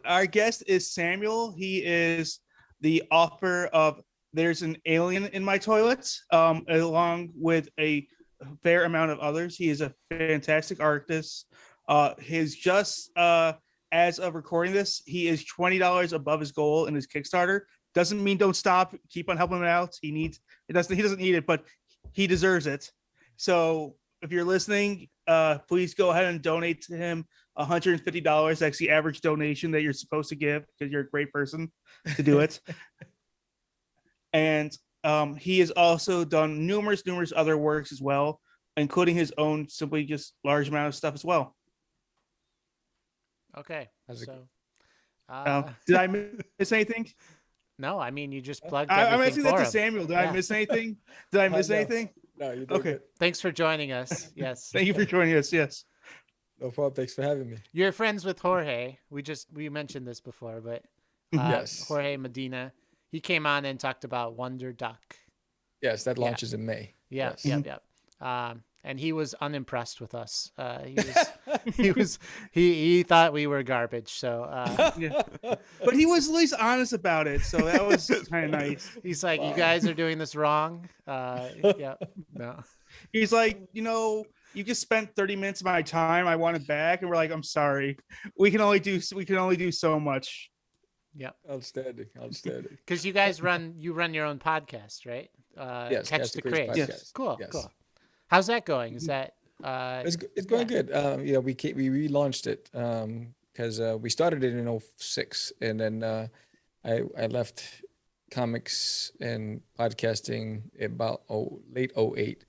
Our guest is Samuel. He is the author of "There's an Alien in My Toilet," along with a fair amount of others. He is a fantastic artist. His just as of recording this, he is $20 above his goal in his Kickstarter. Doesn't mean don't stop. Keep on helping him out. He needs it. Doesn't he doesn't need it, but he deserves it. So if you're listening, please go ahead and donate to him $150. That's the average donation that you're supposed to give because you're a great person to do it. And he has also done numerous other works as well, including his own simply just large amount of stuff as well. Okay, so did I miss anything? No, I mean you just plugged I'm everything asking for that to him. Samuel. Did I miss anything? Did I miss anything? No, you did Okay. good. Thanks for joining us. Yes. Thank you for joining us. Yes. No problem. Thanks for having me. You're friends with Jorge. We mentioned this before, but yes, Jorge Medina. He came on and talked about Wonder Duck. Yes, that launches in May. Yeah, yes. yep. And he was unimpressed with us. He thought we were garbage. So, yeah. But he was at least honest about it, so that was kind of nice. He's like, "You guys are doing this wrong." Yeah, no. He's like, you just spent 30 minutes of my time. I want it back, and we're like, I'm sorry. We can only do so much. Yeah. Outstanding. Because you guys run your own podcast, right? Yes. Catch Da Craze. Yes. Cool. Yes. Cool. How's that going? Is that it's going good. We relaunched it because we started it in 2006, and then I left comics and podcasting about late 2008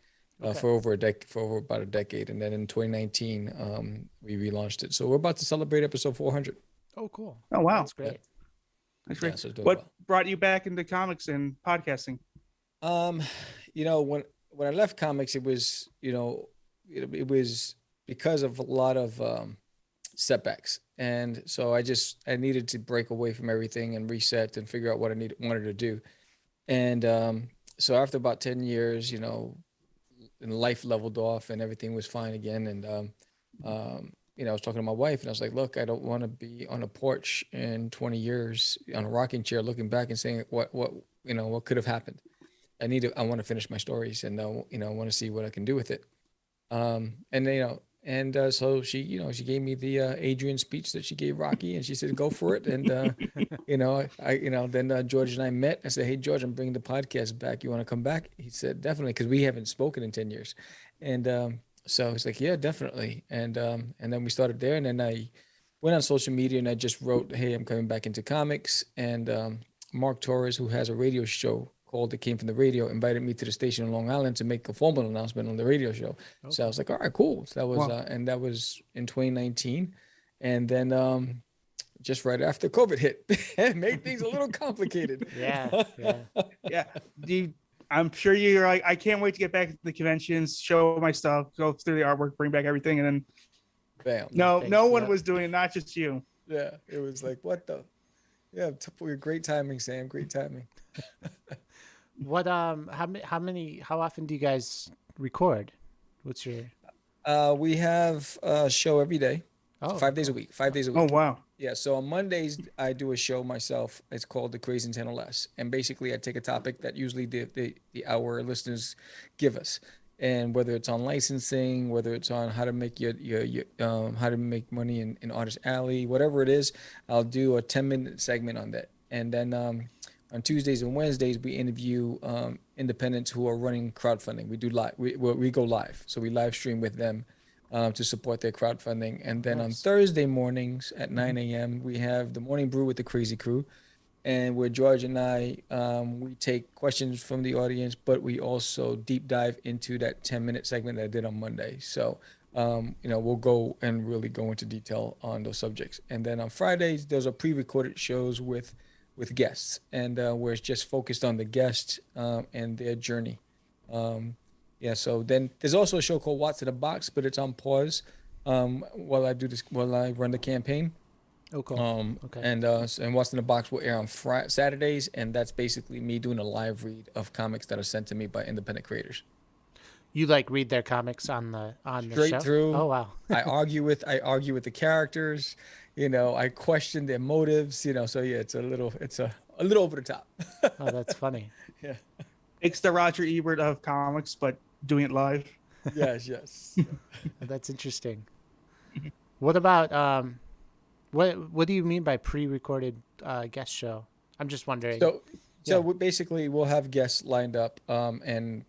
for about a decade, and then in 2019 we relaunched it. So we're about to celebrate episode 400. Oh, cool. Oh, wow. That's great. That's great. So what brought you back into comics and podcasting? When I left comics, it was because of a lot of setbacks, and so I needed to break away from everything and reset and figure out what I wanted to do. And so after about 10 years, and life leveled off and everything was fine again. And I was talking to my wife, and I was like, look, I don't want to be on a porch in 20 years on a rocking chair looking back and saying what could have happened. I want to finish my stories, and I want to see what I can do with it. So she gave me the Adrian speech that she gave Rocky, and she said, go for it. And, then George and I met. I said, hey, George, I'm bringing the podcast back. You want to come back? He said, definitely. Cause we haven't spoken in 10 years. And, so he's like, yeah, definitely. And then we started there, and then I went on social media and I just wrote, hey, I'm coming back into comics. And, Mark Torres, who has a radio show called It Came From the Radio, invited me to the station in Long Island to make a formal announcement on the radio show. Okay. So I was like, all right, cool. So that was, and that was in 2019. And then, just right after COVID hit, it made things a little complicated. Yeah. I'm sure you're like, I can't wait to get back to the conventions, show my stuff, go through the artwork, bring back everything. And then bam. No one was doing it, not just you. Yeah. It was like, what the? Yeah, great timing, Sam. Great timing. What how often do you guys record? What's your we have a show every day. Oh, 5 days a week. 5 days a week. Oh wow. Yeah, so on Mondays I do a show myself. It's called The Craze and 10 or Less. And basically I take a topic that usually our listeners give us. And whether it's on licensing, whether it's on how to make your how to make money in Artist Alley, whatever it is, I'll do a 10-minute segment on that. And then on Tuesdays and Wednesdays, we interview independents who are running crowdfunding. We do live. We go live, so we live stream with them to support their crowdfunding. And then on Thursday mornings at 9 a.m., we have the Morning Brew with the Crazy Crew, and where George and I we take questions from the audience, but we also deep dive into that 10-minute segment that I did on Monday. So we'll go and really go into detail on those subjects. And then on Fridays, those are pre-recorded shows with guests, and where it's just focused on the guest and their journey. So then there's also a show called What's in the Box, but it's on pause while I run the campaign. Oh, cool. Okay. And What's in the Box will air on Saturdays, and that's basically me doing a live read of comics that are sent to me by independent creators. You read their comics on the Straight show? Through. Oh wow. I argue with the characters. I question their motives, so yeah, it's a little over the top. Oh, that's funny. Yeah. It's the Roger Ebert of comics, but doing it live. Yes. That's interesting. What about what do you mean by pre-recorded guest show? I'm just wondering. So, Yeah. basically, we'll have guests lined up, and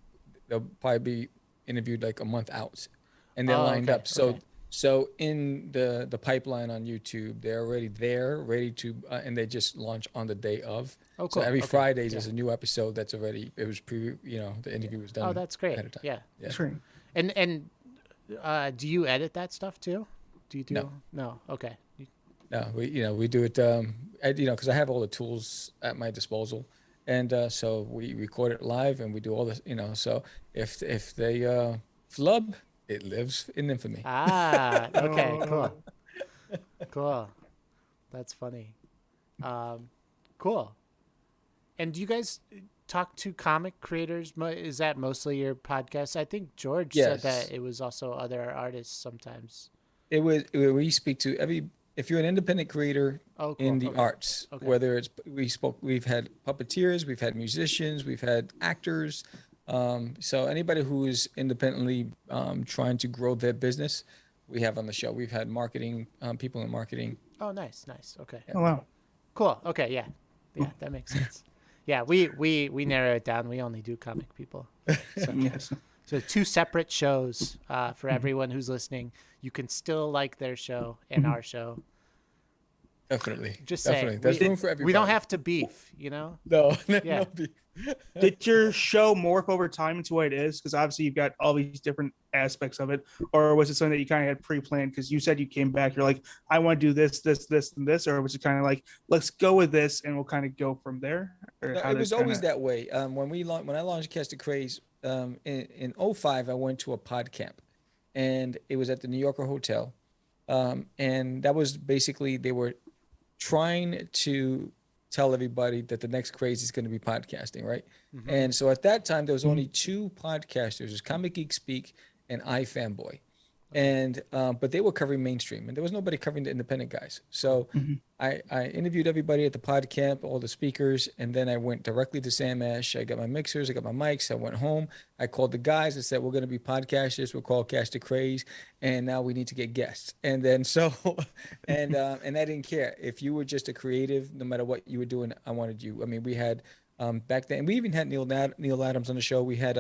they'll probably be interviewed like a month out, and they're Oh, lined okay, up. So, okay. in the pipeline on YouTube, they're already there, ready to, and they just launch on the day of. Oh, So cool. every Okay. Fridays Yeah. there's a new episode that's already it was the interview was done. Oh, that's great. ahead of time. Yeah. Yeah. Sure. And do you edit that stuff too? Do you do? No. No. Okay. No, we do it, because I have all the tools at my disposal, and so we record it live and we do all this, so if they flub, it lives in infamy. Ah. Okay. Oh. Cool. Cool. That's funny. Cool. And do you guys talk to comic creators? Is that mostly your podcast? I think George said Yes. that it was also other artists sometimes. We speak to if you're an independent creator Oh, cool. in the Okay. arts, Okay. whether we've had puppeteers, we've had musicians, we've had actors, so anybody who is independently trying to grow their business, we have on the show. We've had marketing people in marketing. Oh, nice. Okay. Oh wow. Cool. Okay. Yeah. Yeah. That makes sense. Yeah. We narrow it down. We only do comic people. So, Yes. so 2 separate shows for everyone who's listening. You can still like their show and our show. Definitely. Just Definitely. saying. There's room for everybody. We don't have to beef, No. No, Yeah. no beef. Did your show morph over time into what it is? Because obviously you've got all these different aspects of it, or was it something that you kind of had pre-planned? Because you said you came back, you're like, I want to do this, and this, or was it kind of like, let's go with this, and we'll kind of go from there? Or No, how it did was always kinda- that way. When I launched Catch Da Craze, in '05, I went to a pod camp, and it was at the New Yorker Hotel, and that was basically they were trying to tell everybody that the next craze is going to be podcasting, right? And so at that time, there was only 2 podcasters: it was Comic Geek Speak and iFanboy. And but they were covering mainstream, and there was nobody covering the independent guys. So I interviewed everybody at the pod camp, all the speakers, and then I went directly to Sam Ash. I got my mixers, I got my mics. I went home. I called the guys. I said, "We're going to be podcasters. We're called Catch Da Craze, and now we need to get guests." And then and I didn't care if you were just a creative. No matter what you were doing, I wanted you. I mean, we had back then. We even had Neil Adams on the show. We had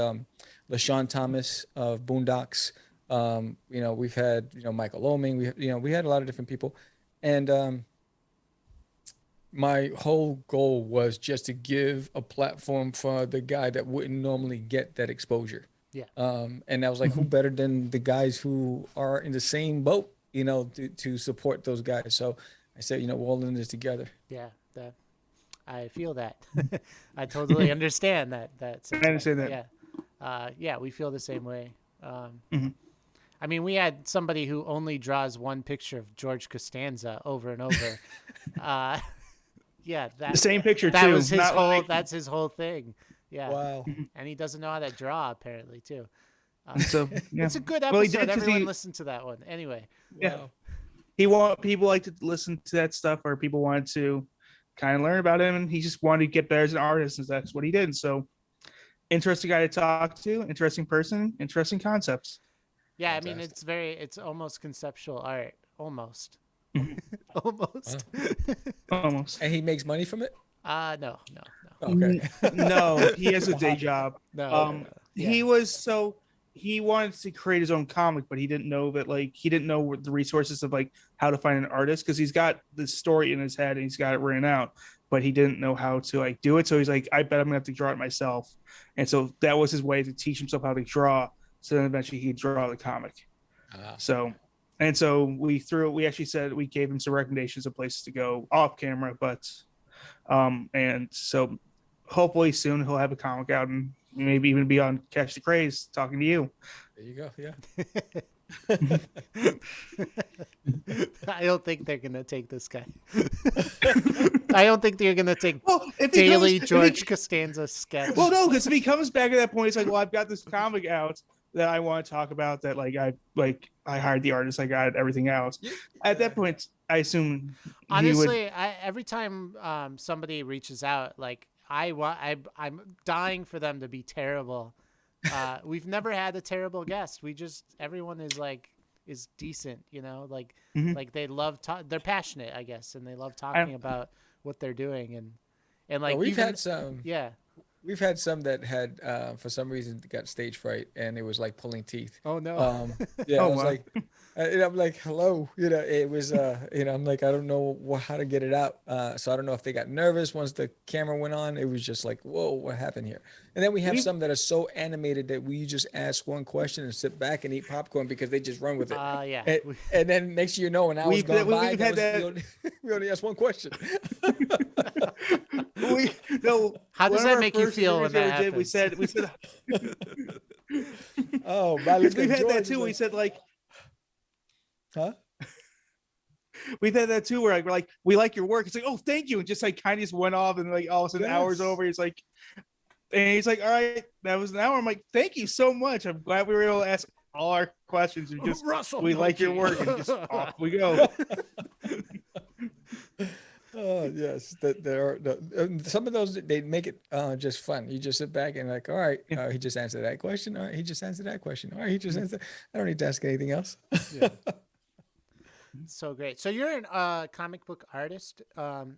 LaShawn Thomas of Boondocks. We've had Michael Oming. We had a lot of different people, and my whole goal was just to give a platform for the guy that wouldn't normally get that exposure. Yeah. And I was like, who better than the guys who are in the same boat, to support those guys. So I said, we're all in this together. Yeah. I feel that. I totally understand that. I understand that. Yeah. Yeah. We feel the same way. I mean, we had somebody who only draws one picture of George Costanza over and over. Yeah, The same picture that too. was his not whole. like- That's his whole thing. Yeah, Wow. and he doesn't know how to draw apparently too. So yeah. It's a good Well, he episode. did 'cause Everyone he- listen to that one. Anyway, Yeah. People like to listen to that stuff, or people wanted to kind of learn about him, and he just wanted to get better as an artist, and that's what he did. So interesting guy to talk to, interesting person, interesting concepts. yeah, I mean, Fantastic. it's almost conceptual art, almost, Mhm. almost. Almost. And he makes money from it? No. Okay. No, he has a day job. No. Yeah. He wanted to create his own comic, but he didn't know that he didn't know the resources of how to find an artist, because he's got the story in his head and he's got it written out, but he didn't know how to do it. So he's like, I bet I'm gonna have to draw it myself. And so that was his way to teach himself how to draw. So then eventually he'd draw the comic. So we actually said we gave him some recommendations of places to go off camera, but and so hopefully soon he'll have a comic out and maybe even be on Catch Da Craze talking to you. There you go. Yeah. I don't think they're gonna take this guy. I don't think they're gonna take If he daily comes- if George he- Costanza sketch. Well, no, because if he comes back at that point, it's like, well, I've got this comic out that I want to talk about. That I hired the artist, I got everything out. Yeah. At that point, I assume he would. Honestly, every time somebody reaches out, like I'm dying for them to be terrible. We've never had a terrible guest. Everyone is decent, you know, Mhm. like they love they're passionate, I guess, and they love I, talking about what they're doing, and Well, like even yeah. we've had some that had for some reason got stage fright, and it was like pulling teeth. Oh no. Yeah, I oh was wow. like, and I'm like, hello, you know, it was, you know, I'm like, I don't know how to get it out. So I don't know if they got nervous once the camera went on. It was just like, whoa, what happened here? And then we have We've some that are so animated that we just ask one question and sit back and eat popcorn because they just run with it. Yeah. And, and then next you know, an hour's gone by. we've That had was that. we only asked one question. We no How does one of that our make you first feel interviews when we that ever did. happens? We said Oh, I because looked we've at had that George. He's too. We like, said like huh? we've had that too, where like we're like, we like your work. It's like, oh, thank you, and just like kind of just went off, and like all of a sudden hours Yes. over. He's like, and he's like, all right, that was an hour. I'm like, thank you so much. I'm glad we were able to ask all our questions. And just Russell, we like your Mochi. work, and just off we go. Oh yes, that there are some of those they make it just fun. You just sit back and like, all right, Yeah. he just answered that question. All right, he just answered that question. All right, he just answered. I don't need to ask anything else. Yeah. So great. So you're a comic book artist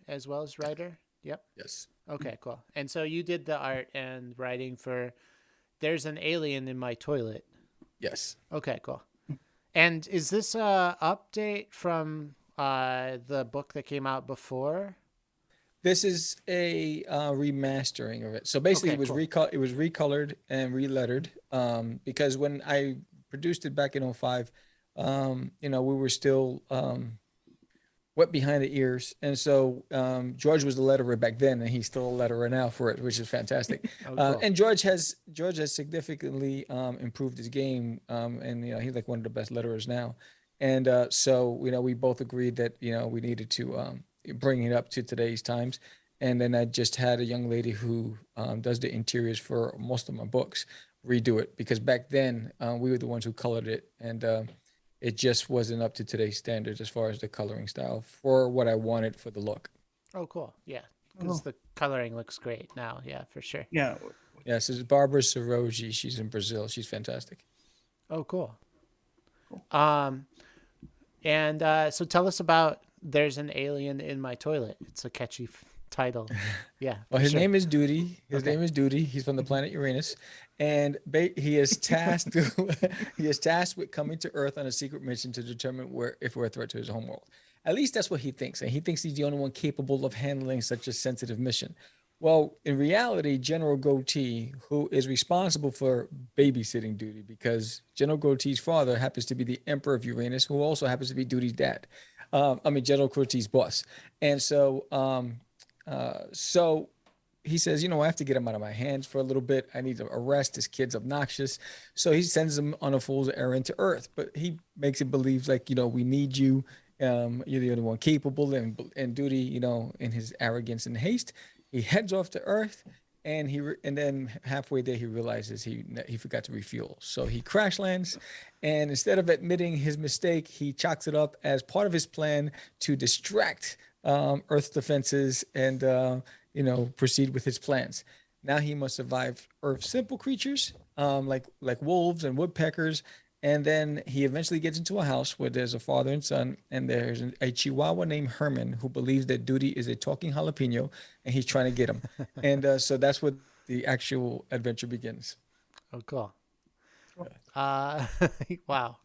as well as writer? Yep. Yes. Okay, cool. And so you did the art and writing for There's an Alien in My Toilet. Yes. Okay, cool. And is this a update from the book that came out before? This is a remastering of it. So basically, Okay, it was cool. it was recolored and relettered. Because when I produced it back in '05, you know, we were still wet behind the ears, and so George was the letterer back then, and he's still a letterer now for it, which is fantastic. Oh, cool. And George has significantly improved his game, and you know, he's like one of the best letterers now. And so you know, we both agreed that you know we needed to bring it up to today's times. And then I just had a young lady who does the interiors for most of my books redo it because back then we were the ones who colored it, and it just wasn't up to today's standards as far as the coloring style for what I wanted for the look. Oh, cool. Yeah, because the coloring looks great now. Yeah, for sure. Yeah. Yes, this is Barbara Soroji. She's in Brazil. She's fantastic. Oh, cool. And so tell us about There's an Alien in My Toilet. It's a catchy title. Yeah. Well, for his sure. name is Duty. His Okay. name is Duty. He's from the planet Uranus, and he is tasked. He is tasked with coming to Earth on a secret mission to determine if we're a threat to his homeworld. At least that's what he thinks, and he thinks he's the only one capable of handling such a sensitive mission. Well, in reality, General Goatee, who is responsible for babysitting Duty, because General Goatee's father happens to be the Emperor of Uranus, who also happens to be Duty's dad. I mean, General Goatee's boss, and so he says, you know, I have to get him out of my hands for a little bit. I need to arrest this kid's obnoxious. So he sends him on a fool's errand to Earth. But he makes it believe like, you know, we need you. You're the only one capable and Duty, you know, in his arrogance and haste, he heads off to Earth. And then halfway there he realizes he forgot to refuel. So he crash lands, and instead of admitting his mistake, he chalks it up as part of his plan to distract Earth's defenses and you know, proceed with his plans. Now he must survive Earth's simple creatures like wolves and woodpeckers, and then he eventually gets into a house where there's a father and son, and there's a Chihuahua named Herman who believes that Duty is a talking jalapeno, and he's trying to get him. And so that's what the actual adventure begins. Oh, cool. Uh, wow.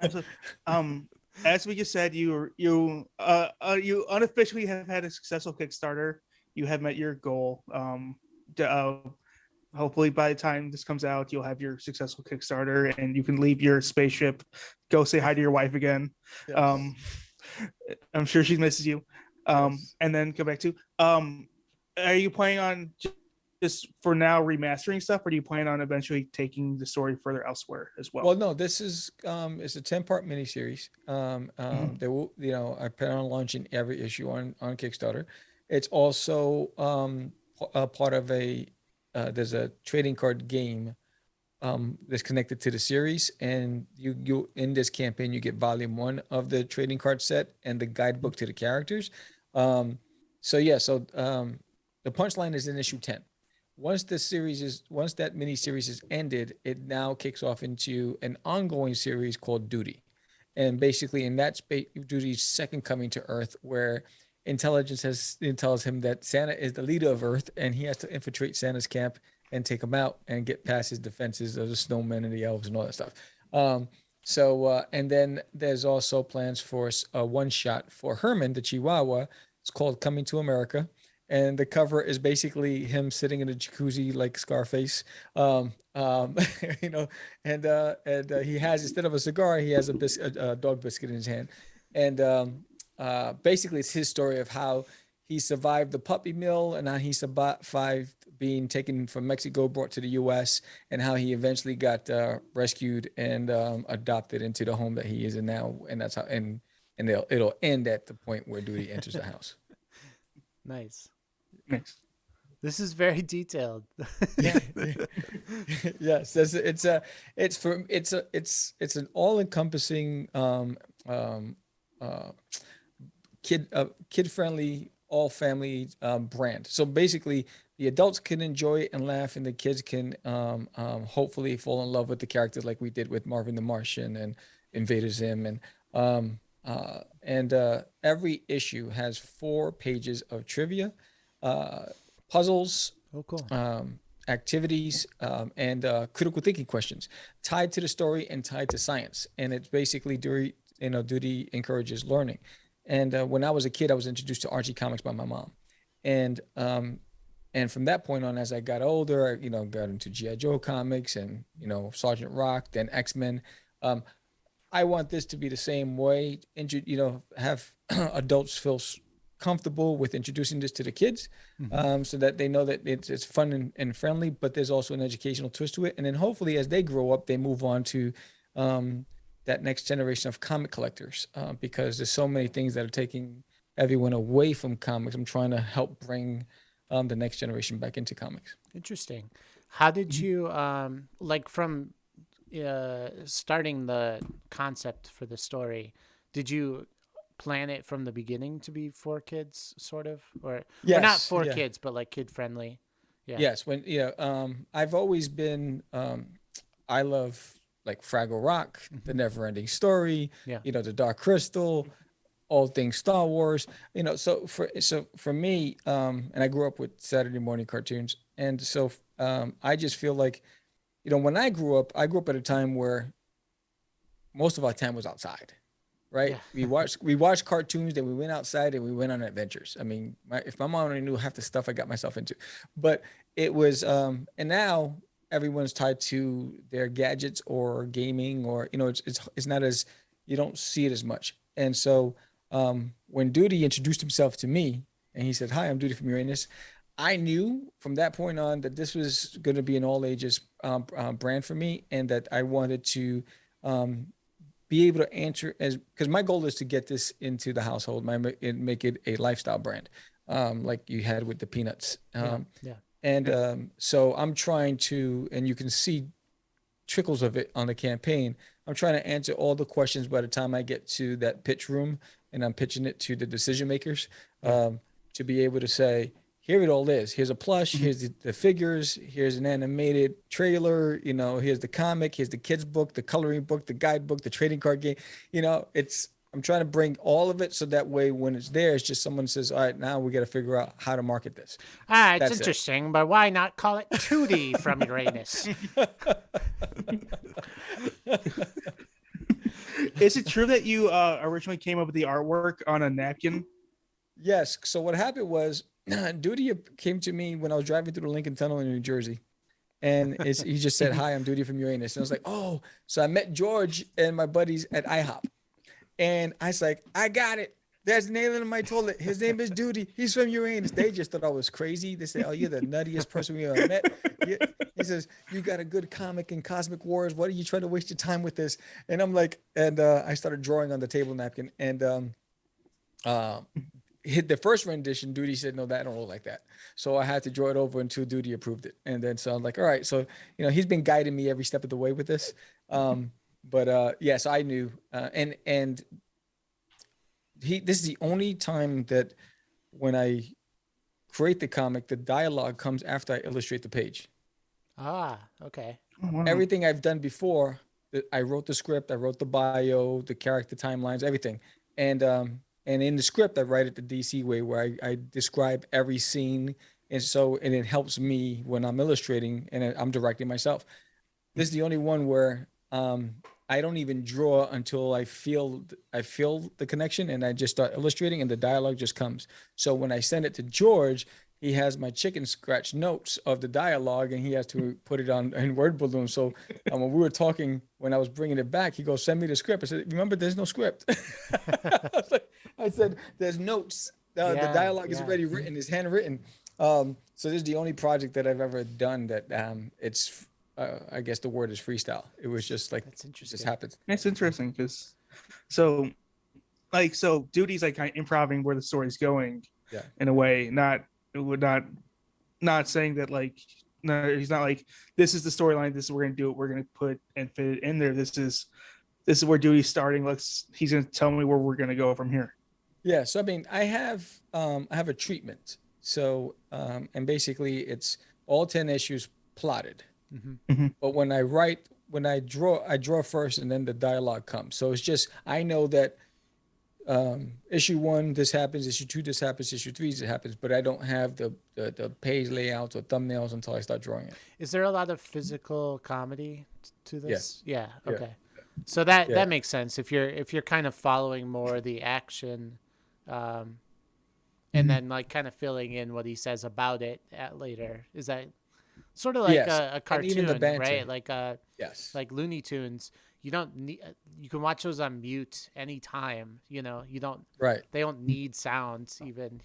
Absolutely. As we just said, you unofficially have had a successful Kickstarter. You have met your goal. Hopefully, by the time this comes out, you'll have your successful Kickstarter, and you can leave your spaceship, go say hi to your wife again. Yes. I'm sure she misses you. Yes. And then come back to. Are you planning on just for now remastering stuff, or do you plan on eventually taking the story further elsewhere as well? Well, no, this is it's a 10-part miniseries. There will, you know, I plan on launching every issue on Kickstarter. It's also a part of a there's a trading card game that's connected to the series. And you in this campaign, you get volume 1 of the trading card set and the guidebook to the characters. Um, so the punchline is in issue 10. Once that mini series is ended, it now kicks off into an ongoing series called Duty. And basically, in that space, Duty's second coming to Earth, where tells him that Santa is the leader of Earth, and he has to infiltrate Santa's camp and take him out and get past his defenses of the snowmen and the elves and all that stuff. And then there's also plans for a one shot for Herman, the Chihuahua. It's called Coming to America. And the cover is basically him sitting in a jacuzzi like Scarface, you know, and he has, instead of a cigar, he has a dog biscuit in his hand, and basically it's his story of how he survived the puppy mill and how he survived being taken from Mexico, brought to the U.S., and how he eventually got rescued and adopted into the home that he is in now, and that's how it'll end at the point where Duty enters the house. Nice. Nice. This is very detailed. Yeah. Yes, it's an all-encompassing kid friendly, all family brand. So basically, the adults can enjoy it and laugh, and the kids can hopefully fall in love with the characters like we did with Marvin the Martian and Invader Zim, and every issue has 4 pages of trivia, puzzles, Oh, cool. activities, and critical thinking questions tied to the story and tied to science. And it's basically Duty encourages learning. And when I was a kid, I was introduced to Archie comics by my mom, and from that point on, as I got older, I got into G.I. Joe comics and Sergeant Rock, then X-Men. I want this to be the same way. Have adults feel comfortable with introducing this to the kids, so that they know that it's fun and friendly, but there's also an educational twist to it. And then hopefully, as they grow up, they move on to that next generation of comic collectors, because there's so many things that are taking everyone away from comics. I'm trying to help bring the next generation back into comics. Interesting. How did you from starting the concept for the story? Did you plan it from the beginning to be for kids, sort of, or not for kids, but like kid friendly? Yeah. Yes. I've always been. I love like Fraggle Rock, The Never Ending Story. Yeah. The Dark Crystal, all things Star Wars. So for me, and I grew up with Saturday morning cartoons, and so I just feel like, when I grew up at a time where most of our time was outside, right? Yeah. We watched cartoons, then we went outside and we went on adventures. I mean, if my mom only knew half the stuff I got myself into, but it was, and now everyone's tied to their gadgets or gaming, or it's not as, you don't see it as much. And so when Duty introduced himself to me and he said, "Hi, I'm Duty from Uranus," I knew from that point on that this was going to be an all ages brand for me, and that I wanted to be able to answer, because my goal is to get this into the household, and make it a lifestyle brand, like you had with the Peanuts. So I'm trying to, and you can see trickles of it on the campaign. I'm trying to answer all the questions by the time I get to that pitch room, and I'm pitching it to the decision makers, to be able to say, here it all is. Here's a plush. Here's the figures. Here's an animated trailer. Here's the comic. Here's the kids book, the coloring book, the guidebook, the trading card game. I'm trying to bring all of it, so that way when it's there, it's just someone says, all right, now we got to figure out how to market this. It's interesting, but why not call it 2D from Uranus? Is it true that you originally came up with the artwork on a napkin? Yes. So what happened was, Duty came to me when I was driving through the Lincoln Tunnel in New Jersey, and he just said, "Hi, I'm Duty from Uranus," and I was like, "Oh!" So I met George and my buddies at IHOP, and I was like, "I got it. There's an alien in my toilet. His name is Duty. He's from Uranus." They just thought I was crazy. They said, "Oh, you're the nuttiest person we ever met." He says, "You got a good comic in Cosmic Wars. What are you trying to waste your time with this?" And I'm like, I started drawing on the table napkin, and hit the first rendition, Duty said, no, that don't look like that. So I had to draw it over until Duty approved it. And then so I'm like, all right. So, he's been guiding me every step of the way with this. Yes, I knew. And this is the only time that when I create the comic, the dialogue comes after I illustrate the page. Ah, okay. Oh, wow. Everything I've done before, I wrote the script, I wrote the bio, the character timelines, everything. And in the script, I write it the DC way, where I describe every scene. And it helps me when I'm illustrating and I'm directing myself. This is the only one where I don't even draw until I feel the connection, and I just start illustrating, and the dialogue just comes. So when I send it to George, he has my chicken scratch notes of the dialogue, and he has to put it on in word balloon. So when we were talking, when I was bringing it back, he goes, "Send me the script." I said, "Remember, there's no script." I said, "There's notes. The dialogue is already written. It's handwritten." So this is the only project that I've ever done that it's. I guess the word is freestyle. It was just like, That's interesting. It just happened. It's interesting because Duty's like kind of improving where the story's going, in a way. Not saying that like, no, he's not like, this is the storyline. This is what we're gonna do. We're gonna put and fit it in there. This is where Duty's starting. He's gonna tell me where we're gonna go from here. Yeah. So I mean, I have a treatment. So and basically, it's all 10 issues plotted. But when I draw first, and then the dialogue comes. So it's just, I know that issue 1 this happens, issue 2 this happens, issue 3 this happens, but I don't have the page layouts or thumbnails until I start drawing it. Is there a lot of physical comedy to this? Yes. Yeah. Okay. So that makes sense if you're kind of following more the action, and then like kind of filling in what he says about it later. Is that sort of like a cartoon, right? Like like Looney Tunes. You don't need. You can watch those on mute anytime. You don't. Right. They don't need sounds even.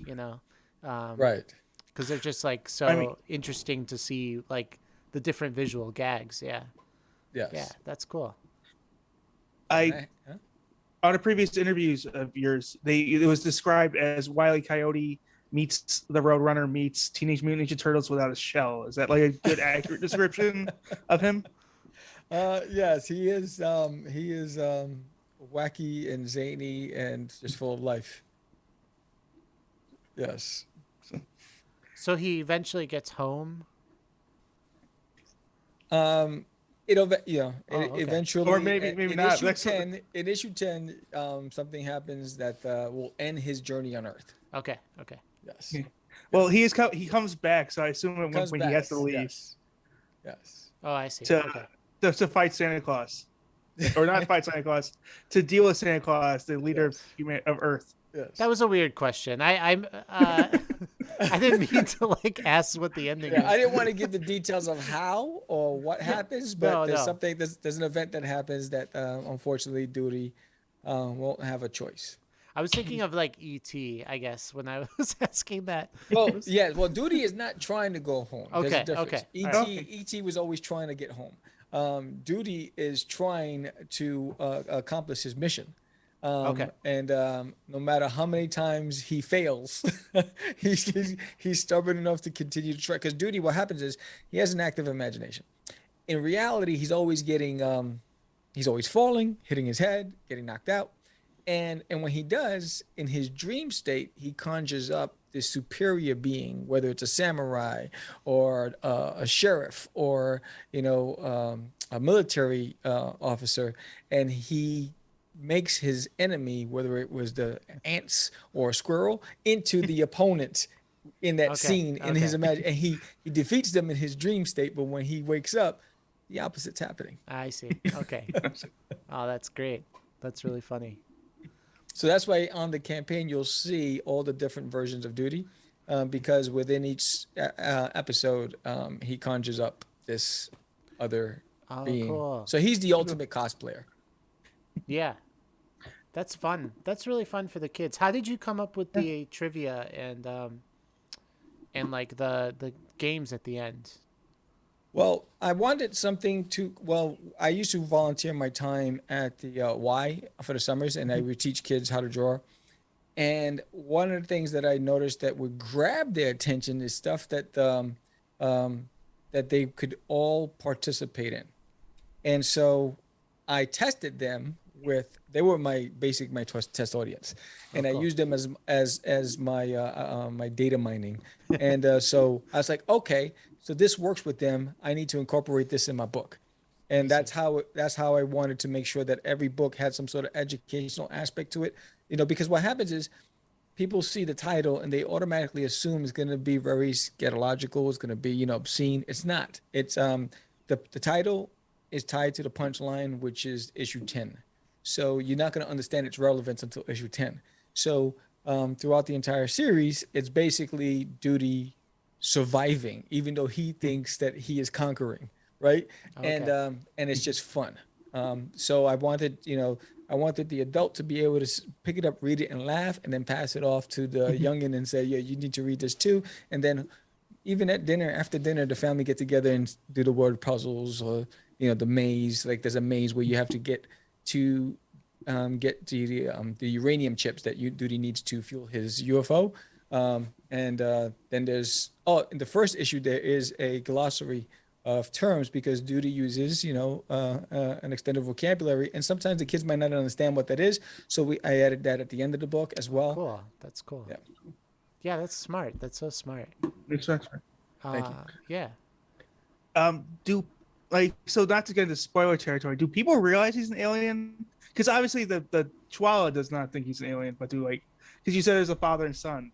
Right. Because they're just like so interesting to see, like the different visual gags. Yeah. Yes. Yeah, that's cool. On a previous interviews of yours, it was described as Wile E. Coyote meets the Roadrunner meets Teenage Mutant Ninja Turtles without a shell. Is that like a good, accurate description of him? Yes, he is. He is wacky and zany and just full of life. Yes. So he eventually gets home. Eventually, or maybe not. In issue 10, something happens that will end his journey on Earth. Okay. Yes. Well, he comes back, so I assume when he has to leave. Yes. Oh, I see. To fight Santa Claus, or not fight Santa Claus, to deal with Santa Claus, the leader of Earth. Yes. That was a weird question. I didn't mean to like ask what the ending is. I didn't want to give the details of how or what happens, but there's an event that happens that unfortunately Duty won't have a choice. I was thinking of like E.T., I guess, when I was asking that. Well, Duty is not trying to go home. Okay. E.T. was always trying to get home. Duty is trying to accomplish his mission. And no matter how many times he fails, he's stubborn enough to continue to try. Because Duty, what happens is he has an active imagination. In reality, he's always he's always falling, hitting his head, getting knocked out. And when he does, in his dream state, he conjures up this superior being, whether it's a samurai or a sheriff or a military officer, and he makes his enemy, whether it was the ants or a squirrel, into the opponent in that scene in his imagination, and he defeats them in his dream state. But when he wakes up, the opposite's happening. I see. Okay. Oh, that's great. That's really funny. So that's why on the campaign you'll see all the different versions of Duty, because within each episode he conjures up this other being. Cool. So he's the ultimate cosplayer. Yeah, that's fun. That's really fun for the kids. How did you come up with the trivia and like the games at the end? Well, I wanted something I used to volunteer my time at the Y for the summers, and I would teach kids how to draw. And one of the things that I noticed that would grab their attention is stuff that they could all participate in. And so I tested them with they were my test audience, and I cool. used them as my my data mining. And so I was like, okay, so this works with them. I need to incorporate this in my book. And that's how I wanted to make sure that every book had some sort of educational aspect to it. Because what happens is people see the title and they automatically assume it's going to be very scatological. It's going to be, obscene. It's not. It's the title is tied to the punchline, which is issue 10. So you're not going to understand its relevance until issue 10. So throughout the entire series, it's basically Duty surviving, even though he thinks that he is conquering, right? Okay. And it's just fun. So I wanted the adult to be able to pick it up, read it, and laugh, and then pass it off to the youngin and say, "Yeah, you need to read this too." And then, even at dinner, after dinner, the family get together and do the word puzzles, or the maze. Like there's a maze where you have to get to the uranium chips that Duty needs to fuel his UFO. And then there's in the first issue there is a glossary of terms because Duty uses an extended vocabulary, and sometimes the kids might not understand what that is. So I added that at the end of the book as well. Cool. That's cool. Yeah. Yeah, that's smart. That's so smart. Makes sense. Thank you. Yeah. Do so not to get into spoiler territory, do people realize he's an alien? Because obviously the Chihuahua does not think he's an alien, but because you said there's a father and son.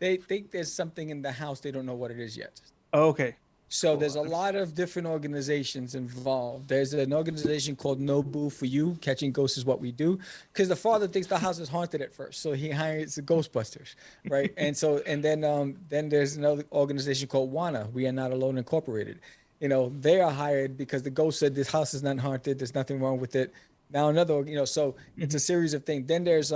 They think there's something in the house. They don't know what it is yet. Oh, okay. So there's a lot of different organizations involved. There's an organization called No Boo for You. Catching ghosts is what we do. Because the father thinks the house is haunted at first, so he hires the Ghostbusters, right? and then there's another organization called WANA. We Are Not Alone Incorporated. They are hired because the ghost said this house is not haunted. There's nothing wrong with it. Now another, so it's a series of things. Then there's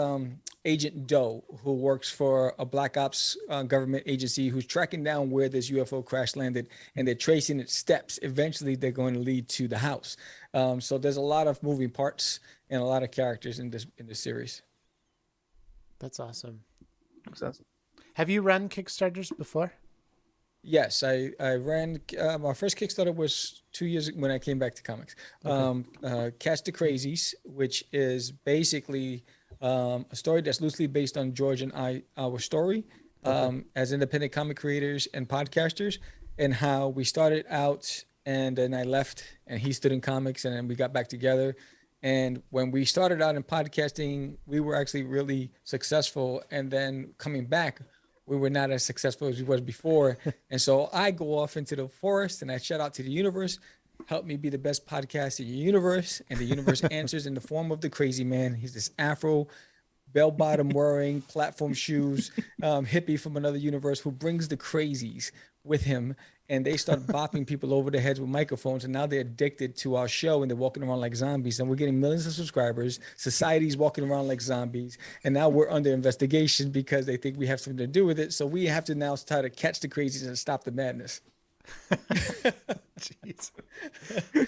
Agent Doe, who works for a Black Ops government agency who's tracking down where this UFO crash landed, and they're tracing its steps. Eventually, they're going to lead to the house. So there's a lot of moving parts and a lot of characters in this series. That's awesome. That's awesome. Have you run Kickstarters before? Yes, I ran my first Kickstarter was 2 years when I came back to comics. Okay. Catch Da Craze, which is basically a story that's loosely based on George and our story as independent comic creators and podcasters, and how we started out and then I left and he stood in comics and then we got back together. And when we started out in podcasting, we were actually really successful, and then coming back, we were not as successful as we was before. And so I go off into the forest and I shout out to the universe, help me be the best podcast in the universe. And the universe answers in the form of the crazy man. He's this Afro, bell-bottom wearing, platform shoes, hippie from another universe who brings the crazies with him. And they start bopping people over the heads with microphones. And now they're addicted to our show and they're walking around like zombies. And we're getting millions of subscribers. Society's walking around like zombies. And now we're under investigation because they think we have something to do with it. So we have to now try to catch the crazies and stop the madness. Jeez.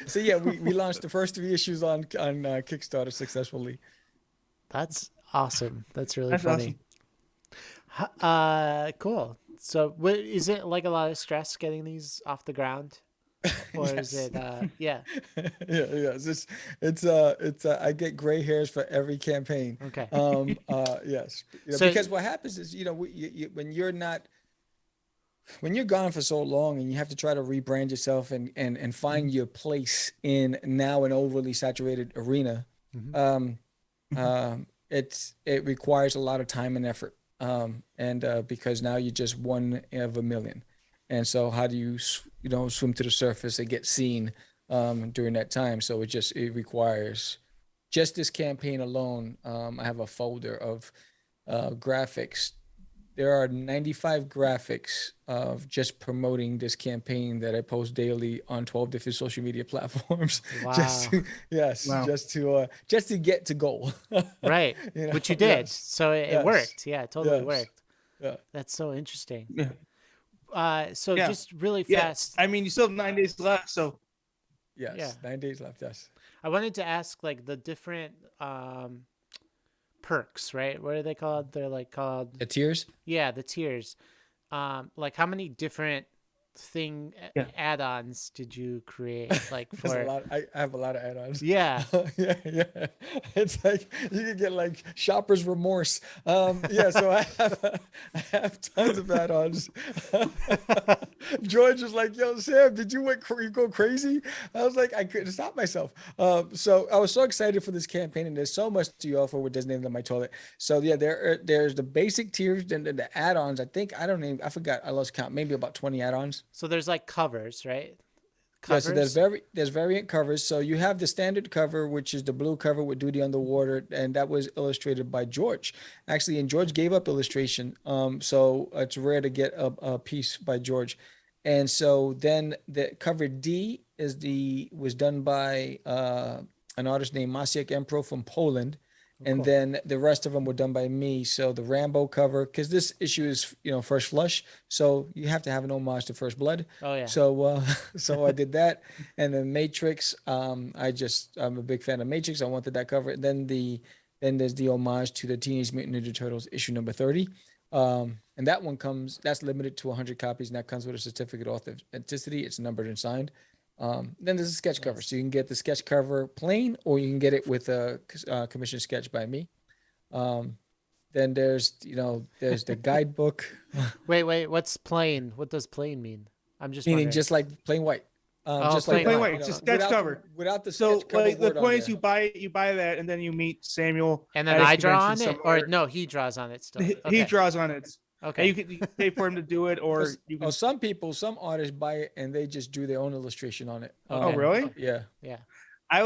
So yeah, we launched the first 3 issues on Kickstarter successfully. That's awesome. That's really That's funny. awesome. Cool. So is it like a lot of stress getting these off the ground? Or Yes. is it yeah. Yeah. It's I get gray hairs for every campaign. Okay. Yes. So- because what happens is, when you're gone for so long and you have to try to rebrand yourself and find your place in now an overly saturated arena, it requires a lot of time and effort. Because now you're just one of a million. And so how do you, swim to the surface and get seen during that time? So it requires just this campaign alone. I have a folder of graphics. There are 95 graphics of just promoting this campaign that I post daily on 12 different social media platforms. Wow. Wow. Just to get to goal. Right. Which you did. Yes. So it Yes. worked. Yeah, it totally Yes. worked. Yeah. That's so interesting. Yeah. So Yeah. just really Yeah. fast. I mean, you still have 9 days left, so Yes. Yeah. 9 days left. Yes. I wanted to ask like the different perks, right? What are they called? They're like called The tiers. yeah, the tiers. Like how many different Yeah. add-ons did you create? Like There's a for lot. I have a lot of add-ons. yeah. Yeah, yeah. It's like you can get like shopper's remorse. Yeah. So I have tons of add-ons. George was like, "Yo, Sam, did you go crazy?" I was like, I couldn't stop myself. So I was so excited for this campaign, and there's so much to offer with Designated on My Toilet. So yeah, there's the basic tiers and then the add-ons. I forgot. I lost count. Maybe about 20 add-ons. So there's like covers, right? Yeah, so Covers. there's variant covers. So you have the standard cover, which is the blue cover with Duty Underwater, and that was illustrated by George. Actually, and George gave up illustration. So it's rare to get a piece by George. And so then the cover D was done by an artist named Maciek Empro from Poland. Oh, And cool. then the rest of them were done by me. So the Rambo cover, because this issue is First Flush, so you have to have an homage to First Blood. Oh yeah. So so I did that, and then Matrix. I'm a big fan of Matrix. I wanted that cover. Then there's the homage to the Teenage Mutant Ninja Turtles issue number 30. And that's limited to 100 copies, and that comes with a certificate of authenticity. It's numbered and signed. Then there's a sketch cover, so you can get the sketch cover plain, or you can get it with a commissioned sketch by me. Then there's the guidebook. Wait. What's plain? What does plain mean? I'm just Meaning wondering. just like plain white. Just plain like white. It's a sketch cover. Without the So sketch cover like the word on point is there. you buy that, and then you meet Samuel. And then at a I draw on convention it, or somewhere. no, he draws on it still. He Okay. draws on it. Okay. And you can pay for him to do it, or you can. Some artists buy it and they just do their own illustration on it. Okay. Oh, really? Yeah. Yeah. I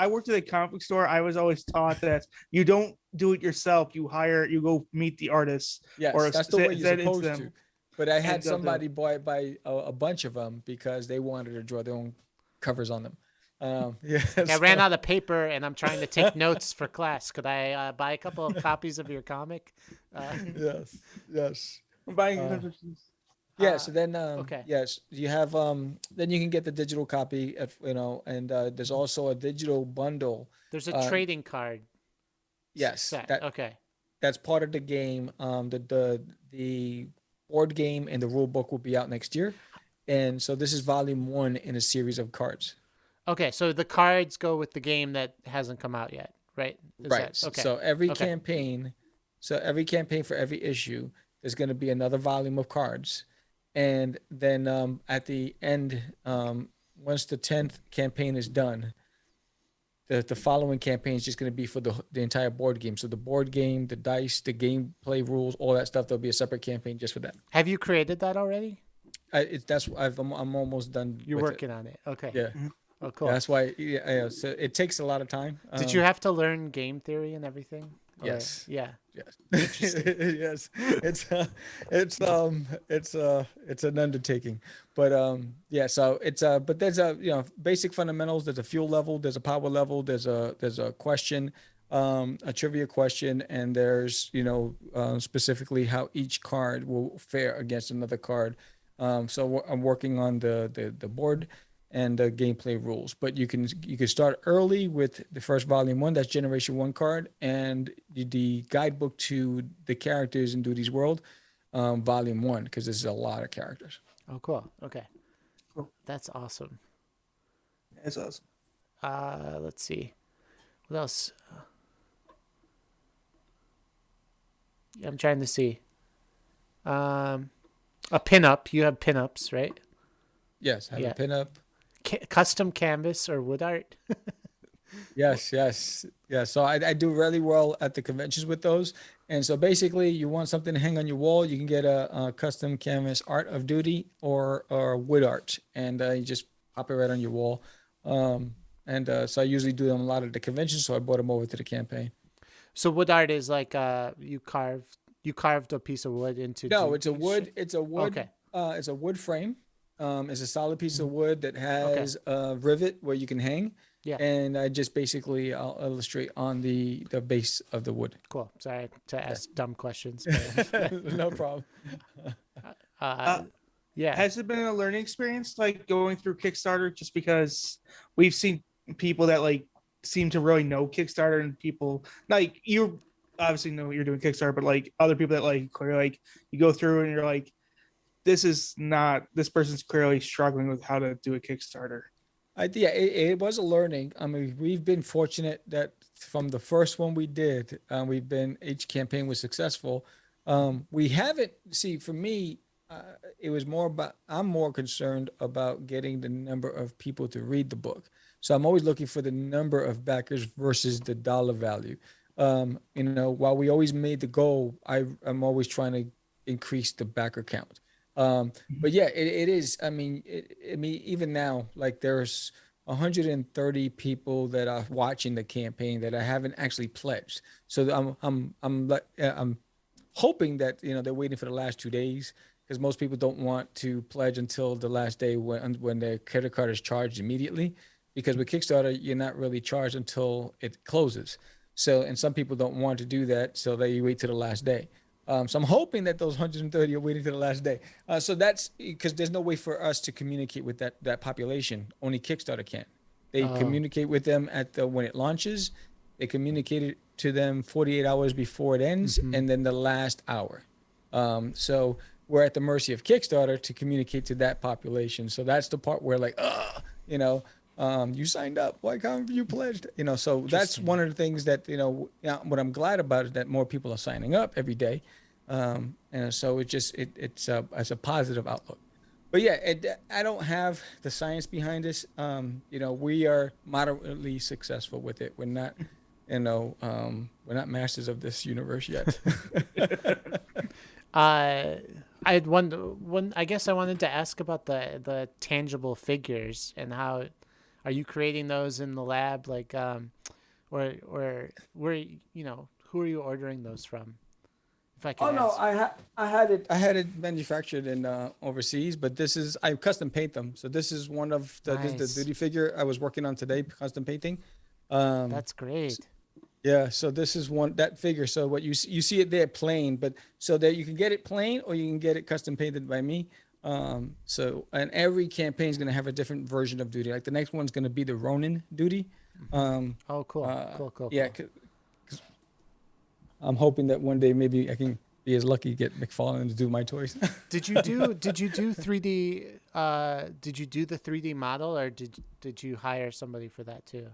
worked at a comic book store. I was always taught that you don't do it yourself. You go meet the artists. Yes, or that's the way you're send it to supposed them. to. But I had And they'll do somebody buy a bunch of them because they wanted to draw their own covers on them. Yeah. I ran out of paper, and I'm trying to take notes for class. Could I buy a couple of copies of your comic? Yes. I'm buying. Yeah. So then, okay. yes, you have then you can get the digital copy and there's also a digital bundle. There's a trading card. Yes, set. Okay. that's part of the game. The board game and the rule book will be out next year, and so this is volume 1 in a series of cards. Okay. So the cards go with the game that hasn't come out yet, right? Right. Okay. So every Okay. campaign for every issue, there's going to be another volume of cards, and then at the end, once the 10th campaign is done, the following campaign is just going to be for the entire board game. So the board game, the dice, the gameplay rules, all that stuff. There'll be a separate campaign just for that. Have you created that already? I'm almost done. You're with working on it. Okay. Yeah. Oh, cool. That's why. Yeah. So it takes a lot of time. Did you have to learn game theory and everything? Or- Yes. Yeah. Yes. Yes. It's an undertaking, but yeah. So but there's basic fundamentals. There's a fuel level. There's a power level. There's a question, a trivia question, and there's specifically how each card will fare against another card. So I'm working on the board and the gameplay rules. But you can start early with the first volume 1, that's Generation 1 card, and the guidebook to the characters in Duty's World, volume 1, because this is a lot of characters. Oh, cool. Okay. Cool. That's awesome. That's awesome. Let's see. What else? I'm trying to see. A pinup. You have pinups, right? Yes, I have Yeah. a pinup. Custom canvas or wood art. Yes. Yeah. So I do really well at the conventions with those. And so basically, you want something to hang on your wall, you can get a custom canvas art of Duty or wood art, and you just pop it right on your wall. So I usually do them a lot at the conventions, so I brought them over to the campaign. So wood art is like you carved a piece of wood into. No, it's a wood. It's a wood. Okay. It's a wood frame. It's a solid piece of wood that has a rivet where you can hang. Yeah. And I just basically I'll illustrate on the base of the wood. Cool. Sorry to ask dumb questions. No problem. Yeah. Has it been a learning experience, like going through Kickstarter? Just because we've seen people that like seem to really know Kickstarter, and people like obviously know what you're doing Kickstarter, but like other people that like clearly like you go through and you're like, this person's clearly struggling with how to do a Kickstarter. Yeah, it was a learning. I mean, we've been fortunate that from the first one we did, each campaign was successful. We haven't, see, for me, it was more about, I'm more concerned about getting the number of people to read the book. So I'm always looking for the number of backers versus the dollar value. While we always made the goal, I'm always trying to increase the backer count. But yeah, it is. I mean, even now, like there's 130 people that are watching the campaign that I haven't actually pledged. So I'm hoping that they're waiting for the last 2 days because most people don't want to pledge until the last day when their credit card is charged immediately. Because with Kickstarter, you're not really charged until it closes. So, and some people don't want to do that, so they wait to the last day. So I'm hoping that those 130 are waiting to the last day. So that's because there's no way for us to communicate with that population. Only Kickstarter can. They communicate with them when it launches. They communicate it to them 48 hours before it ends, and then the last hour. So we're at the mercy of Kickstarter to communicate to that population. So that's the part where like, you signed up. Why can't you pledged? So that's one of the things that, what I'm glad about is that more people are signing up every day. And so it's a positive outlook. But yeah, I don't have the science behind this. We are moderately successful with it. We're not, we're not masters of this universe yet. I had one. I guess I wanted to ask about the tangible figures and how are you creating those in the lab? Like, or where who are you ordering those from? If I can. Oh no, ask. I had it manufactured in overseas, but I custom paint them. So this is one of this is the duty figure I was working on today, custom painting. That's great. Yeah, so this is that figure. So what you see it there plain, but so that you can get it plain or you can get it custom painted by me. And every campaign is going to have a different version of duty. Like the next one's going to be the Ronin duty. Oh, cool, cool. Yeah, cause I'm hoping that one day maybe I can be as lucky to get McFarlane to do my toys. Did you do 3D? Did you do the 3D model, or did you hire somebody for that too?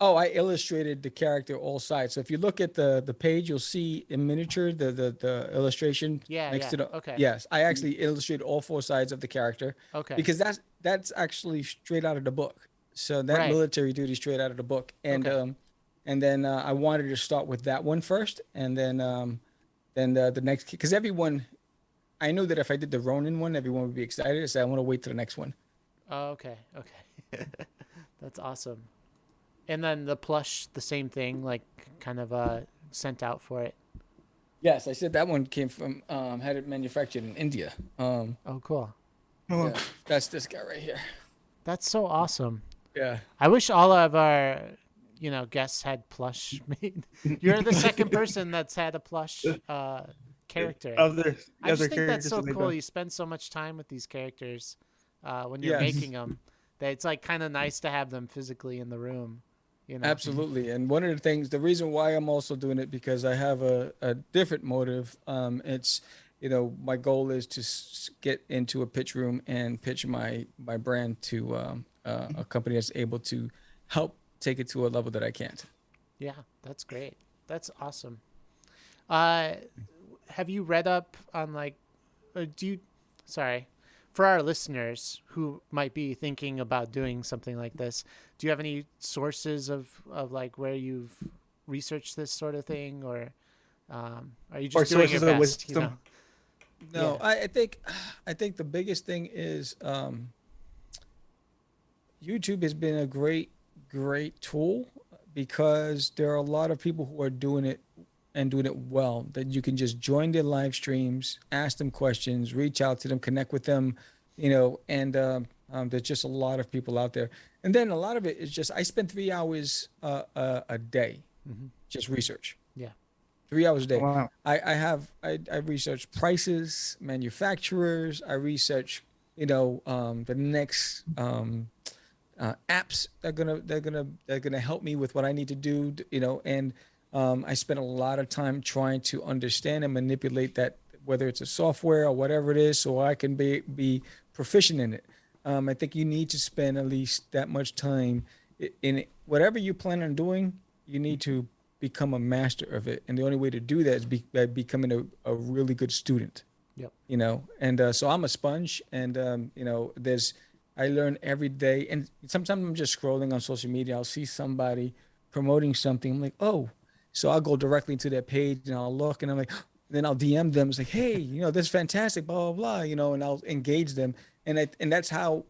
Oh, I illustrated the character all sides. So if you look at the page, you'll see in miniature the illustration next to the. Okay. Yes, I actually illustrated all 4 sides of the character. Okay. Because that's actually straight out of the book. So that military duty is straight out of the book, and then I wanted to start with that one first, and then the next, because everyone, I knew that if I did the Ronin one, everyone would be excited. So I want to wait to the next one. Oh, okay. That's awesome. And then the plush, the same thing, like kind of sent out for it. Yes, I said that one came from had it manufactured in India. Oh, cool. Yeah, that's this guy right here. That's so awesome. Yeah. I wish all of our, guests had plush made. You're the second person that's had a plush character. I just think that's so cool. You spend so much time with these characters when you're making them that it's like kind of nice to have them physically in the room. Absolutely. And one of the things, the reason why I'm also doing it, because I have a different motive. It's, my goal is to get into a pitch room and pitch my brand to a company that's able to help take it to a level that I can't. Yeah, that's great. That's awesome. Have you read up on for our listeners who might be thinking about doing something like this, do you have any sources of like where you've researched this sort of thing, or are you just doing your best? No, I think the biggest thing is YouTube has been a great tool because there are a lot of people who are doing it and doing it well, that you can just join their live streams, ask them questions, reach out to them, connect with them, and there's just a lot of people out there. And then a lot of it is just, I spend 3 hours a day, just research. Yeah. 3 hours a day. Wow. I research prices, manufacturers. I research, the next apps that are gonna help me with what I need to do, and I spent a lot of time trying to understand and manipulate that, whether it's a software or whatever it is, so I can be proficient in it. I think you need to spend at least that much time in it. Whatever you plan on doing. You need to become a master of it, and the only way to do that is by becoming a really good student. Yep. And so I'm a sponge, and I learn every day, and sometimes I'm just scrolling on social media. I'll see somebody promoting something. I'm like, oh, so I'll go directly to their page and I'll look, and I'm like, then I'll DM them. It's like, hey, this is fantastic, blah blah blah, and I'll engage them, and that's how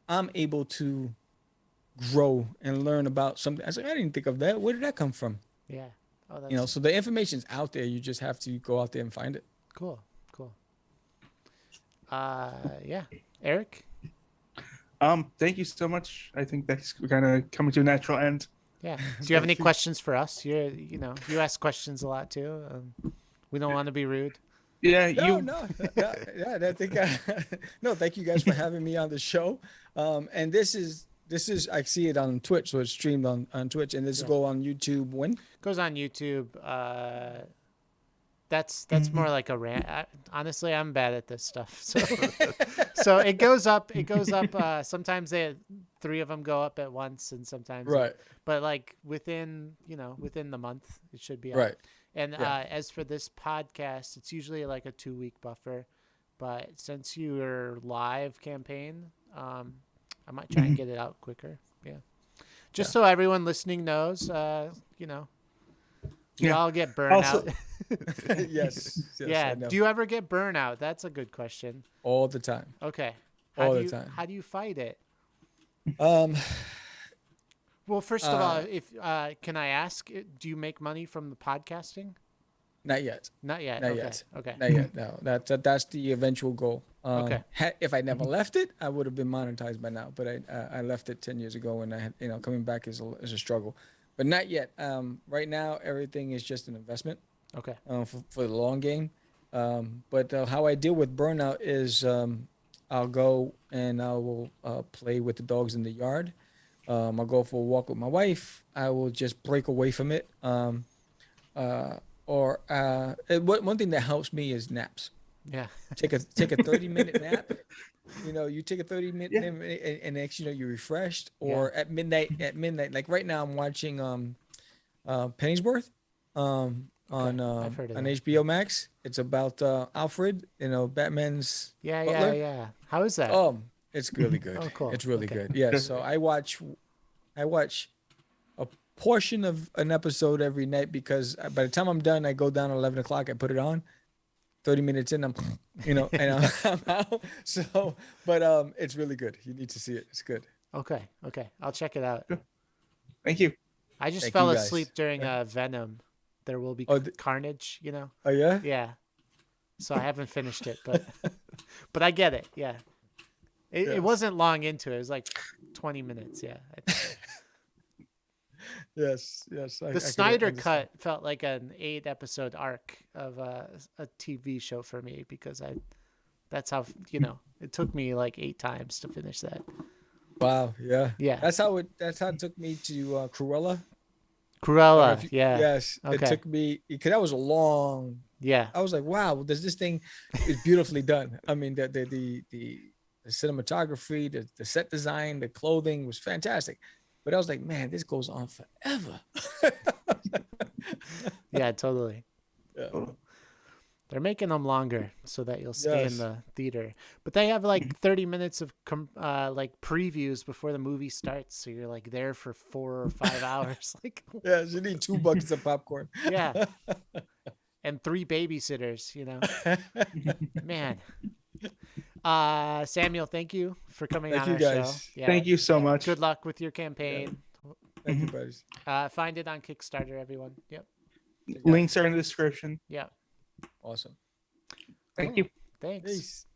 I'm able to grow and learn about something. I was like, I didn't think of that. Where did that come from? Yeah. Oh, that's So the information's out there. You just have to go out there and find it. cool. Yeah. Eric? Thank you so much. I think that's kind of coming to a natural end. Yeah. Do you have any questions for us? You ask questions a lot too. We don't want to be rude. Yeah, I think no, thank you guys for having me on the show. And this is I see it on Twitch, so it's streamed on Twitch, and this go on YouTube when? Goes on YouTube. That's more like a rant. Honestly, I'm bad at this stuff. So so it goes up. Sometimes three of them go up at once, and sometimes Right. But like within the month, it should be up. Right. And Yeah. as for this podcast, it's usually like a 2-week buffer. But since you're live campaign, I might try and get it out quicker. Yeah. Just so everyone listening knows, we all get burnout. Yes. Yeah. I know. Do you ever get burnout? That's a good question. All the time. Okay. All the time. How do you fight it? Well, first of all, if can I ask, do you make money from the podcasting? Not yet. Not yet. Not Okay. yet. Okay. Not yet. No. That's the eventual goal. Okay. If I never left it, I would have been monetized by now. But I left it 10 years ago, and I had, coming back is a struggle. But not yet. Right now, everything is just an investment. Okay. For the long game. But how I deal with burnout is I'll go and I will play with the dogs in the yard. I'll go for a walk with my wife. I will just break away from it. One thing that helps me is naps. Yeah. Take a 30-minute nap. You take a 30-minute nap, and next you're refreshed. Or at midnight, like right now I'm watching Pennyworth on I've heard of that. HBO Max. It's about Alfred, Batman's butler. Yeah. How is that? It's really good. Oh, cool. It's really Okay. good. Yeah. So I watch a portion of an episode every night, because by the time I'm done, I go down at 11 o'clock. I put it on. 30 minutes in, I'm out. So, but it's really good. You need to see it. It's good. Okay. I'll check it out. Thank you. I just Thank fell you, guys. asleep during Venom. There will be carnage, Oh yeah. Yeah. So I haven't finished it, but but I get it. Yeah. It wasn't long into it. It was like 20 minutes. Yeah. Yes. The Snyder cut felt like an 8-episode arc of a TV show for me, because that's how, it took me like 8 times to finish that. Wow. Yeah. Yeah. That's how it took me to Cruella. Yeah. Yes. Okay. It took me, because that was a long. Yeah. I was like, wow, this thing is beautifully done. I mean, the cinematography, the set design, the clothing was fantastic. But I was like, man, this goes on forever. Yeah, totally. Yeah. They're making them longer so that you'll stay in the theater. But they have like 30 minutes of like previews before the movie starts, so you're like there for 4 or 5 hours. Like, yeah, you need 2 buckets of popcorn. Yeah. And 3 babysitters, Man. Samuel, thank you for coming on our show. Yeah. Thank you so much. Good luck with your campaign. Thank you, buddies. Find it on Kickstarter, everyone. Yep. Links are in the description. Yeah. Awesome. Thank you. Thanks. Peace.